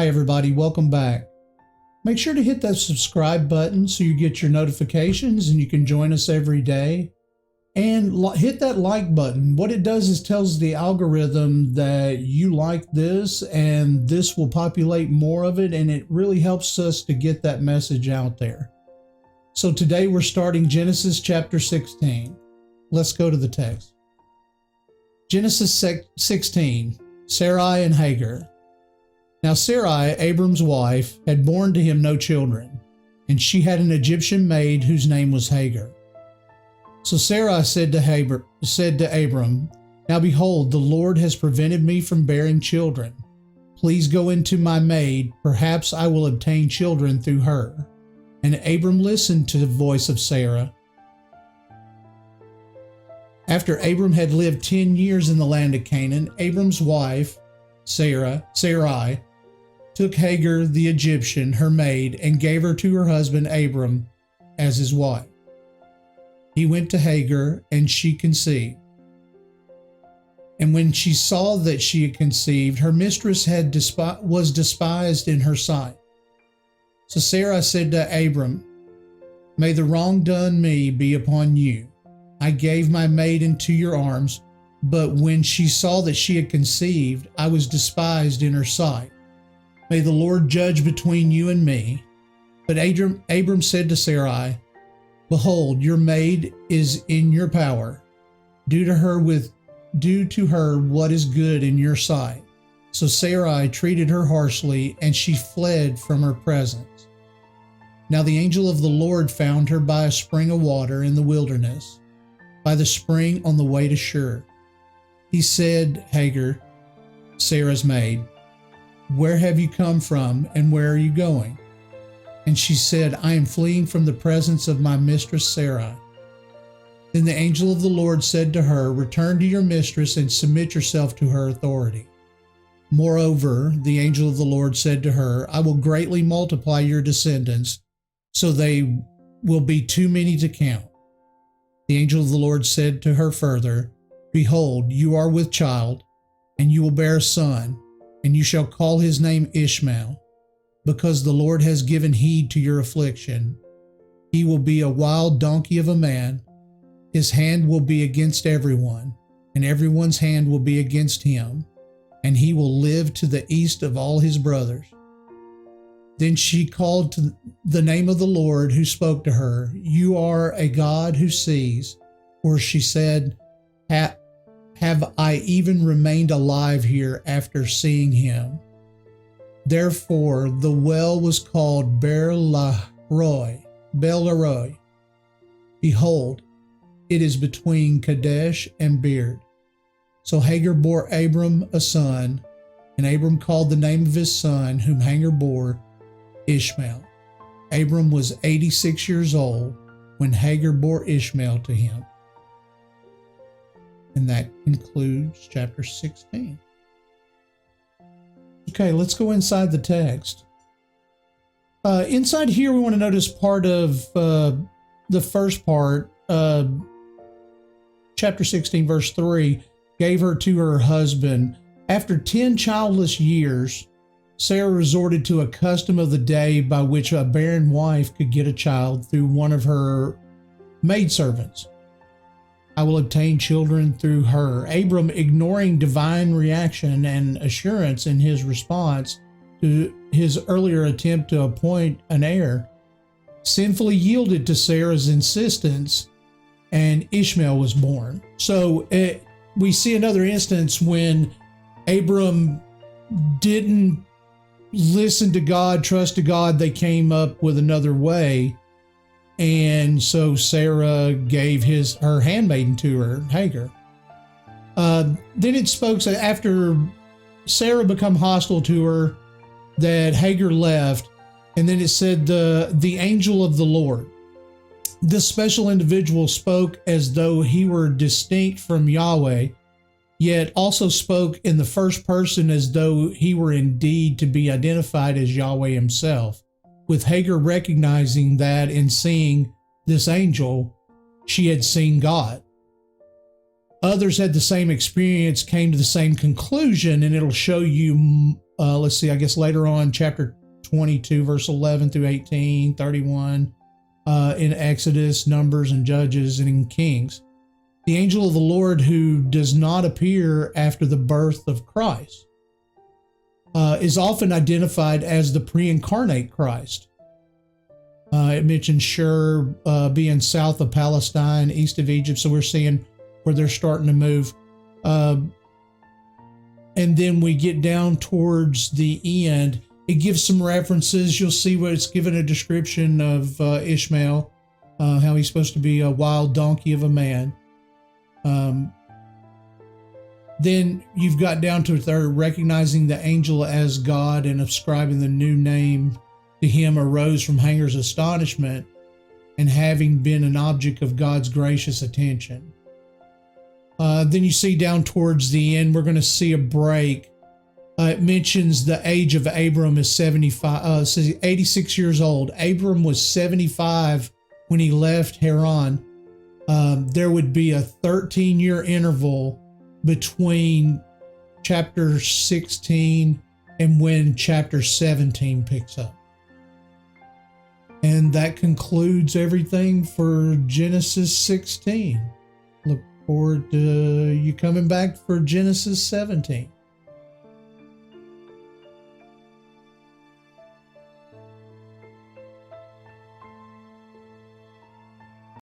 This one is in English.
Hi everybody, welcome back. Make sure to hit that subscribe button so you get your notifications and you can join us every day. And hit that like button. What it does is tells the algorithm that you like this and this will populate more of it, and it really helps us to get that message out there. So today we're starting Genesis chapter 16. Let's go to the text. Genesis 16, Sarai and Hagar. Now Sarai, Abram's wife, had borne to him no children, and she had an Egyptian maid whose name was Hagar. So Sarai said to Abram, Now behold, the Lord has prevented me from bearing children. Please go into my maid, perhaps I will obtain children through her. And Abram listened to the voice of Sarah. After Abram had lived 10 years in the land of Canaan, Abram's wife, Sarai, took Hagar the Egyptian, her maid, and gave her to her husband Abram as his wife. He went to Hagar, and she conceived. And when she saw that she had conceived, her mistress was despised in her sight. So Sarah said to Abram, May the wrong done me be upon you. I gave my maid into your arms, but when she saw that she had conceived, I was despised in her sight. May the Lord judge between you and me. But Abram said to Sarai, Behold, your maid is in your power. Do to her what is good in your sight. So Sarai treated her harshly, and she fled from her presence. Now the angel of the Lord found her by a spring of water in the wilderness, by the spring on the way to Shur. He said, Hagar, Sarah's maid, Where have you come from, and where are you going? And she said, I am fleeing from the presence of my mistress Sarai. Then the angel of the Lord said to her, Return to your mistress and submit yourself to her authority. Moreover, the angel of the Lord said to her, I will greatly multiply your descendants, so they will be too many to count. The angel of the Lord said to her further, Behold, you are with child, and you will bear a son, and you shall call his name Ishmael. Because the Lord has given heed to your affliction. He will be a wild donkey of a man. His hand will be against everyone, and everyone's hand will be against him, and he will live to the east of all his brothers. Then she called to the name of the Lord who spoke to her, You are a God who sees. Or she said, Have I even remained alive here after seeing him? Therefore, the well was called Beer-lahai-roi. Behold, it is between Kadesh and Beer. So Hagar bore Abram a son, and Abram called the name of his son, whom Hagar bore, Ishmael. Abram was 86 years old when Hagar bore Ishmael to him. And that concludes chapter 16. Okay, let's go inside the text. Inside here, we want to notice part of the first part, chapter 16, verse 3, gave her to her husband. After 10 childless years, Sarah resorted to a custom of the day by which a barren wife could get a child through one of her maidservants. I will obtain children through her. Abram, ignoring divine reaction and assurance in his response to his earlier attempt to appoint an heir, sinfully yielded to Sarah's insistence, and Ishmael was born. So we see another instance when Abram didn't listen to God, trust to God. They came up with another way. And so Sarah gave her handmaiden to her, Hagar. Then it spoke after Sarah became hostile to her that Hagar left. And then it said the angel of the Lord. This special individual spoke as though he were distinct from Yahweh, yet also spoke in the first person as though he were indeed to be identified as Yahweh himself. With Hagar recognizing that in seeing this angel, she had seen God. Others had the same experience, came to the same conclusion, and it'll show you let's see, I guess later on, chapter 22, verse 11 through 18, 31, in Exodus, Numbers, and Judges, and in Kings. The angel of the Lord who does not appear after the birth of Christ is often identified as the pre-incarnate Christ. It mentions Shur being south of Palestine, east of Egypt, so we're seeing where they're starting to move. And then we get down towards the end. It gives some references. You'll see where it's given a description of Ishmael, how he's supposed to be a wild donkey of a man. Then you've got down to third, recognizing the angel as God and ascribing the new name to him arose from Hanger's astonishment and having been an object of God's gracious attention. Then you see down towards the end, we're going to see a break. It mentions the age of Abram is 86 years old. Abram was 75 when he left Haran. There would be a 13-year interval between chapter 16 and when chapter 17 picks up. And that concludes everything for Genesis 16. Look forward to you coming back for Genesis 17.